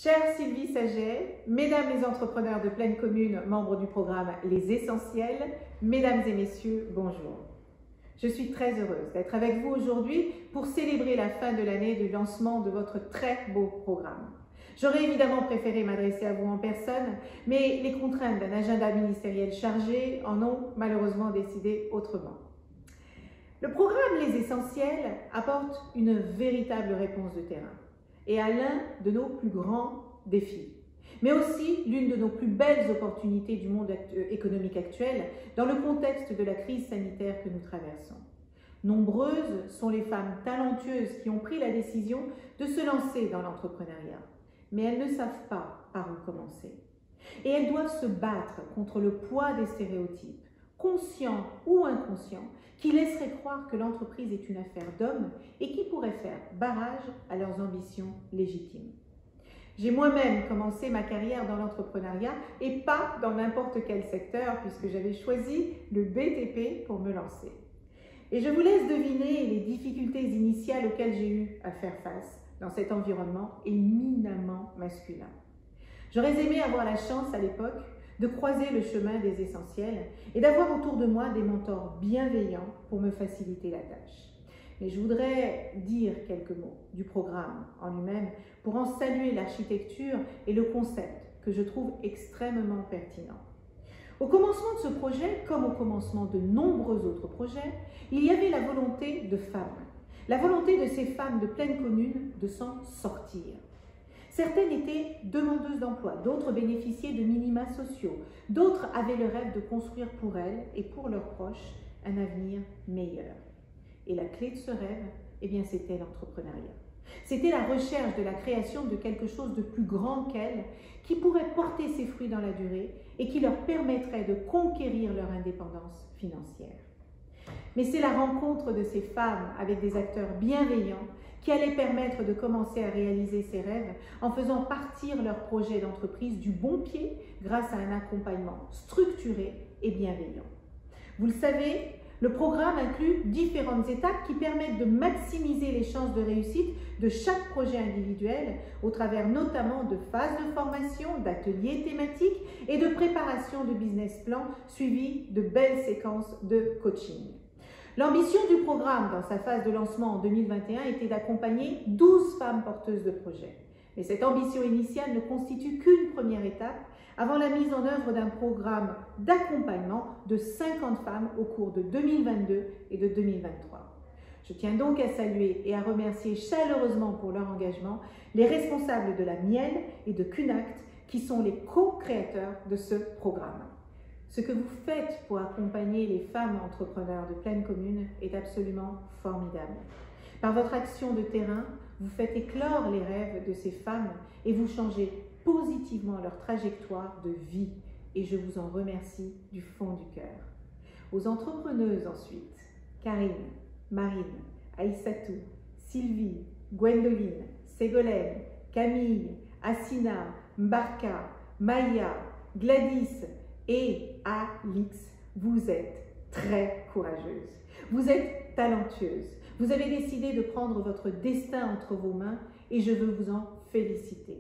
Chère Sylvie Saget, mesdames les entrepreneurs de pleine commune, membres du programme Les Essentiels, mesdames et messieurs, bonjour. Je suis très heureuse d'être avec vous aujourd'hui pour célébrer la fin de l'année du lancement de votre très beau programme. J'aurais évidemment préféré m'adresser à vous en personne, mais les contraintes d'un agenda ministériel chargé en ont malheureusement décidé autrement. Le programme Les Essentiels apporte une véritable réponse de terrain et à l'un de nos plus grands défis, mais aussi l'une de nos plus belles opportunités du monde économique actuel dans le contexte de la crise sanitaire que nous traversons. Nombreuses sont les femmes talentueuses qui ont pris la décision de se lancer dans l'entrepreneuriat, mais elles ne savent pas par où commencer. Et elles doivent se battre contre le poids des stéréotypes, conscients ou inconscients, qui laisseraient croire que l'entreprise est une affaire d'hommes et qui pourraient faire barrage à leurs ambitions légitimes. J'ai moi-même commencé ma carrière dans l'entrepreneuriat et pas dans n'importe quel secteur puisque j'avais choisi le BTP pour me lancer. Et je vous laisse deviner les difficultés initiales auxquelles j'ai eu à faire face dans cet environnement éminemment masculin. J'aurais aimé avoir la chance à l'époque de croiser le chemin des essentiels et d'avoir autour de moi des mentors bienveillants pour me faciliter la tâche. Mais je voudrais dire quelques mots du programme en lui-même pour en saluer l'architecture et le concept que je trouve extrêmement pertinent. Au commencement de ce projet, comme au commencement de nombreux autres projets, il y avait la volonté de femmes, la volonté de ces femmes de pleine commune de s'en sortir. Certaines étaient demandeuses d'emploi, d'autres bénéficiaient de minima sociaux, d'autres avaient le rêve de construire pour elles et pour leurs proches un avenir meilleur. Et la clé de ce rêve, eh bien, c'était l'entrepreneuriat. C'était la recherche de la création de quelque chose de plus grand qu'elles, qui pourrait porter ses fruits dans la durée et qui leur permettrait de conquérir leur indépendance financière. Mais c'est la rencontre de ces femmes avec des acteurs bienveillants qui allait permettre de commencer à réaliser ces rêves en faisant partir leur projet d'entreprise du bon pied grâce à un accompagnement structuré et bienveillant. Vous le savez, le programme inclut différentes étapes qui permettent de maximiser les chances de réussite de chaque projet individuel au travers notamment de phases de formation, d'ateliers thématiques et de préparation de business plan suivis de belles séquences de coaching. L'ambition du programme dans sa phase de lancement en 2021 était d'accompagner 12 femmes porteuses de projets. Mais cette ambition initiale ne constitue qu'une première étape avant la mise en œuvre d'un programme d'accompagnement de 50 femmes au cours de 2022 et de 2023. Je tiens donc à saluer et à remercier chaleureusement pour leur engagement les responsables de la Miel et de Cunact qui sont les co-créateurs de ce programme. Ce que vous faites pour accompagner les femmes entrepreneurs de pleine commune est absolument formidable. Par votre action de terrain, vous faites éclore les rêves de ces femmes et vous changez positivement leur trajectoire de vie. Et je vous en remercie du fond du cœur. Aux entrepreneuses ensuite, Karine, Marine, Aïssatou, Sylvie, Gwendoline, Ségolène, Camille, Assina, Mbarka, Maya, Gladys, et Alix, vous êtes très courageuse, vous êtes talentueuse, vous avez décidé de prendre votre destin entre vos mains et je veux vous en féliciter.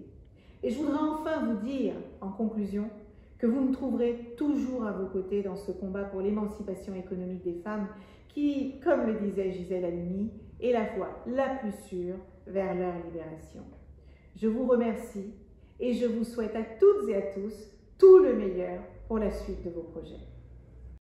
Et je voudrais enfin vous dire, en conclusion, que vous me trouverez toujours à vos côtés dans ce combat pour l'émancipation économique des femmes qui, comme le disait Gisèle Halimi, est la voie la plus sûre vers leur libération. Je vous remercie et je vous souhaite à toutes et à tous tout le meilleur pour la suite de vos projets.